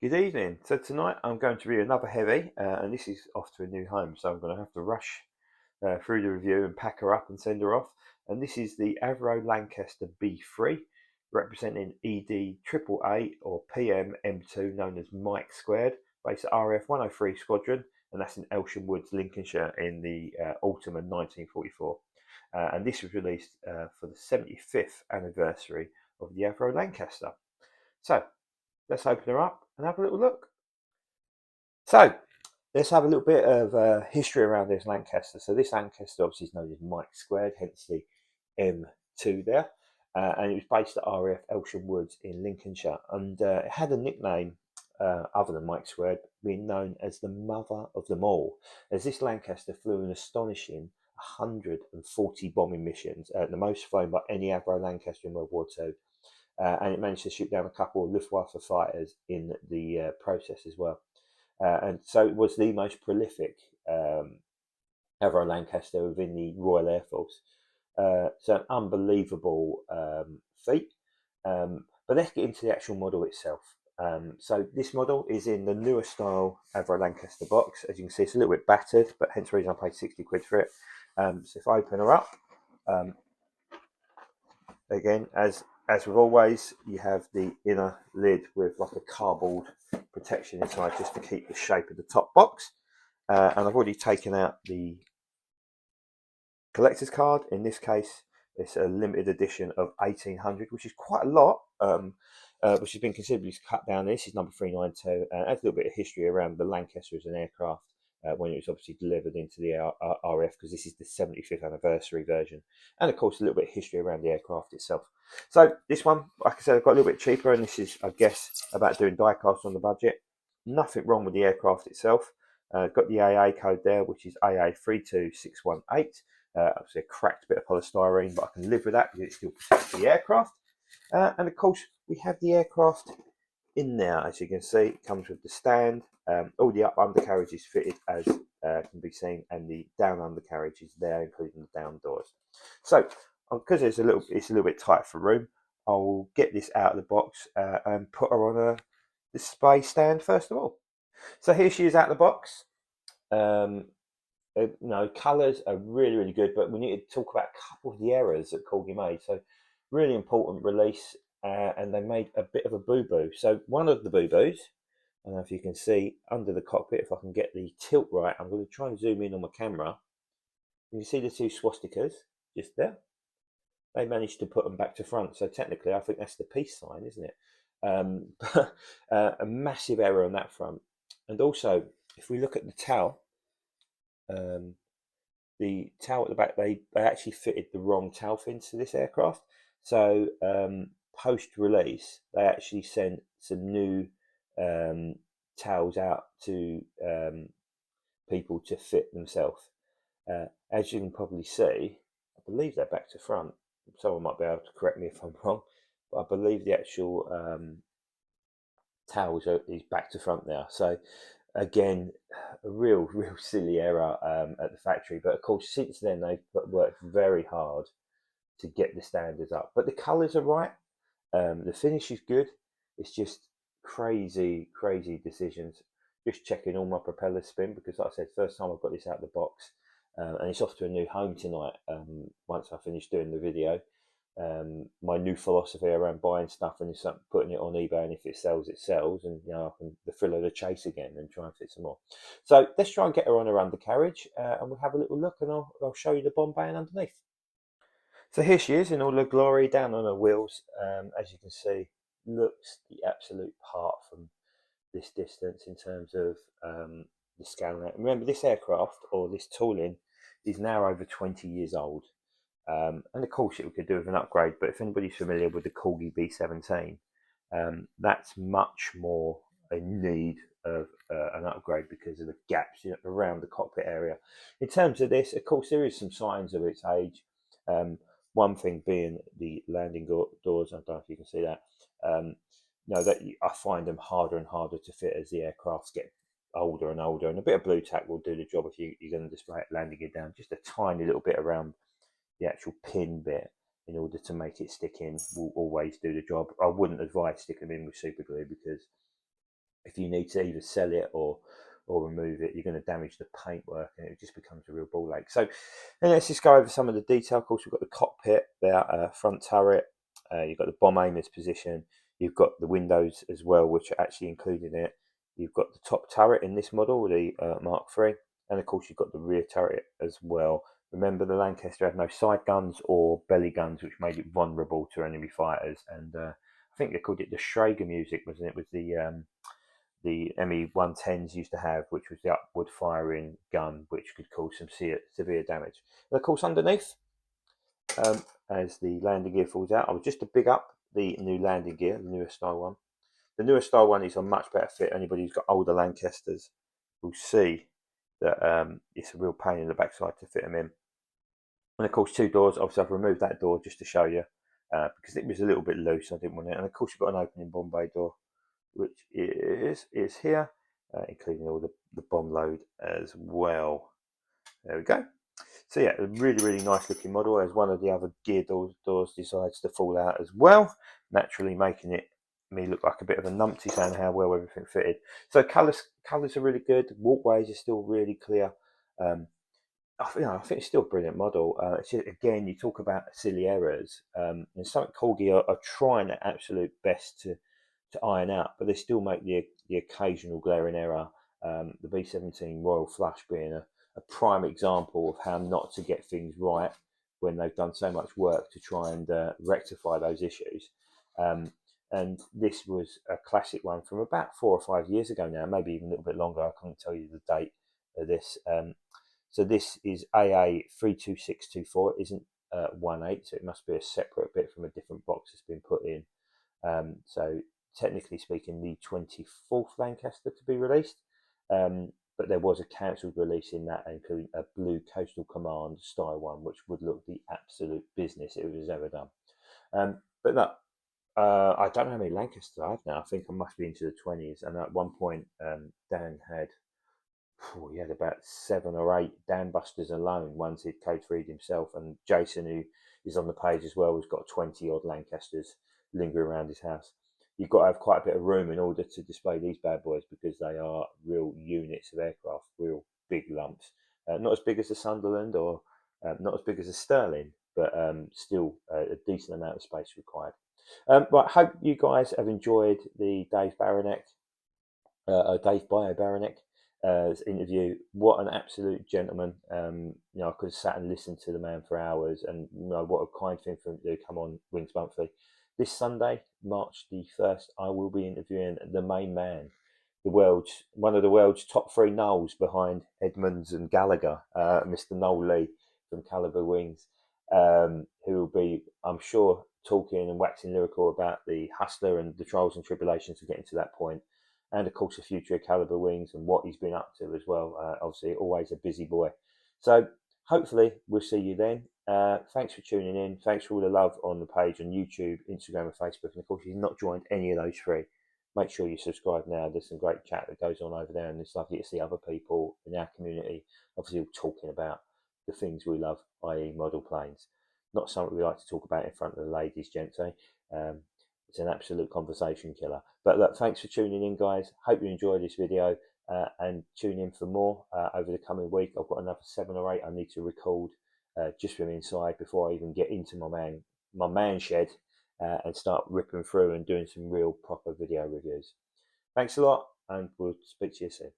Good evening. So tonight I'm going to review another heavy, and this is off to a new home. So I'm going to have to rush through the review and pack her up and send her off. And this is the Avro Lancaster B.III, representing ED triple A or PM M2, known as Mike Squared, based at RF 103 Squadron, and that's in Elsham Woods, Lincolnshire, in the autumn of 1944. And this was released for the 75th anniversary of the Avro Lancaster. So let's open her up and have a little look. So let's have a little bit of history around this Lancaster. So this Lancaster obviously is known as Mike Squared, hence the M2 there. And it was based at RAF Elsham Woods in Lincolnshire. And it had a nickname other than Mike Squared, being known as the mother of them all, as this Lancaster flew an astonishing 140 bombing missions, the most flown by any Avro Lancaster in World War II. And it managed to shoot down a couple of Luftwaffe fighters in the process as well. And so it was the most prolific Avro Lancaster within the Royal Air Force. So an unbelievable feat. But let's get into the actual model itself. So this model is in the newer style Avro Lancaster box. As you can see, it's a little bit battered, but hence the reason I paid 60 quid for it. So if I open her up, again, as with always, you have the inner lid with like a cardboard protection inside just to keep the shape of the top box. And I've already taken out the collector's card. In this case, it's a limited edition of 1800, which is quite a lot, which has been considerably cut down. This is number 392, and adds a little bit of history around the Lancaster as an aircraft. When it was obviously delivered into the RF, because this is the 75th anniversary version, and of course a little bit of history around the aircraft itself. So this one, like I said, I got a little bit cheaper, and this is, I guess, about doing diecast on the budget. Nothing wrong with the aircraft itself. Got the AA code there, which is AA32618. Obviously a cracked bit of polystyrene, but I can live with that because it still protects the aircraft. And of course, we have the aircraft in there. As you can see, it comes with the stand. All the up undercarriage is fitted, as can be seen, and the down undercarriage is there, including the down doors. So, because it's a little bit tight for room, I will get this out of the box and put her on a display stand first of all. So here she is out of the box. Colours are really good, but we need to talk about a couple of the errors that Corgi made. So, really important release, and they made a bit of a boo-boo. So, one of the boo-boos, I don't know if you can see under the cockpit, if I can get the tilt right, I'm going to try and zoom in on my camera. You can see the two swastikas just there. They managed to put them back to front, so technically I think that's the peace sign, isn't it? A massive error on that front. And also, if we look at the tail at the back, they actually fitted the wrong tail fins to this aircraft. So post-release, they actually sent some new tails out to people to fit themselves. As you can probably see, I believe they're back to front. Someone might be able to correct me if I'm wrong, but I believe the actual tails is back to front now. So again, a real silly error at the factory. But of course, since then they've worked very hard to get the standards up. But the colours are right. The finish is good. It's just crazy decisions. Just checking all my propellers spin, because like I said, first time I've got this out of the box, and it's off to a new home tonight. Once I finish doing the video, my new philosophy around buying stuff and just putting it on eBay, and if it sells, it sells, and I can the thrill of the chase again and try and fit some more. So let's try and get her on her undercarriage, and we'll have a little look, and I'll show you the bomb bay underneath. So here she is in all her glory, down on her wheels. As you can see, looks the absolute part from this distance in terms of the scale. Remember, this aircraft, or this tooling, is now over 20 years old. And of course it could do with an upgrade, but if anybody's familiar with the Corgi B17, that's much more in need of an upgrade because of the gaps around the cockpit area. In terms of this, of course, there is some signs of its age. One thing being the landing doors. I don't know if you can see that. I find them harder and harder to fit as the aircrafts get older and older, and a bit of blue tack will do the job if you're going to display it landing it down. Just a tiny little bit around the actual pin bit in order to make it stick in will always do the job. I wouldn't advise sticking them in with super glue, because if you need to either sell it or remove it, you're going to damage the paintwork, and it just becomes a real ball ache. So, and let's just go over some of the detail. Of course, we've got the cockpit, the front turret, you've got the bomb aimer's position, you've got the windows as well, which are actually included in it. You've got the top turret in this model, the Mark III, and of course you've got the rear turret as well. Remember, the Lancaster had no side guns or belly guns, which made it vulnerable to enemy fighters. And I think they called it the Schrager music, wasn't it? Was the ME-110s used to have, which was the upward firing gun, which could cause some severe damage. And of course, underneath, as the landing gear falls out, I was just to big up the new landing gear, the newer style one. The newer style one is a much better fit. Anybody who's got older Lancasters will see that it's a real pain in the backside to fit them in. And of course, two doors. Obviously, I've removed that door just to show you because it was a little bit loose. I didn't want it. And of course, you've got an opening bomb bay door, which is here, including all the bomb load as well. There we go. So yeah, a really nice looking model. As one of the other gear doors decides to fall out as well, naturally making me look like a bit of a numpty, saying how well everything fitted. So colours are really good. Walkways are still really clear. I think it's still a brilliant model. It's just, again, you talk about silly errors, and something Corgi are trying their absolute best to iron out, but they still make the occasional glaring error. The B-17 Royal Flush being a prime example of how not to get things right when they've done so much work to try and rectify those issues. And this was a classic one from about 4 or 5 years ago now, maybe even a little bit longer. I can't tell you the date of this. So this is AA32624. It isn't 18, so it must be a separate bit from a different box that's been put in. So technically speaking, the 24th Lancaster to be released, but there was a cancelled release in that, including a blue Coastal Command style one, which would look the absolute business if it was ever done. But no, I don't know how many Lancasters I have now. I think I must be into the 20s, and at one point Dan had he had about 7 or 8 Dan Busters alone, ones he'd code freed himself. And Jason, who is on the page as well, has got 20 odd Lancasters lingering around his house. You've got to have quite a bit of room in order to display these bad boys, because they are real units of aircraft, real big lumps. Not as big as the Sunderland, or not as big as a Sterling, but still a decent amount of space required. But I hope you guys have enjoyed the Dave Bio Baranek interview. What an absolute gentleman. I could have sat and listened to the man for hours, and what a kind thing for him to come on Wings Monthly. This Sunday, March the 1st, I will be interviewing the main man, one of the world's top 3 Knowles behind Edmonds and Gallagher, Mr. Noel Lee from Calibre Wings, who will be, I'm sure, talking and waxing lyrical about the Hustler and the trials and tribulations of getting to that point. And of course, the future of Calibre Wings and what he's been up to as well. Obviously, always a busy boy. So hopefully we'll see you then. Thanks for tuning in. Thanks for all the love on the page on YouTube, Instagram, and Facebook. And of course, if you've not joined any of those 3, make sure you subscribe now. There's some great chat that goes on over there, and it's lovely to see other people in our community, obviously, all talking about the things we love, i.e. model planes. Not something we like to talk about in front of the ladies, gents, it's an absolute conversation killer. But look, thanks for tuning in, guys. Hope you enjoyed this video, and tune in for more over the coming week. I've got another 7 or 8 I need to record just from inside before I even get into my man shed and start ripping through and doing some real proper video reviews. Thanks a lot, and we'll speak to you soon.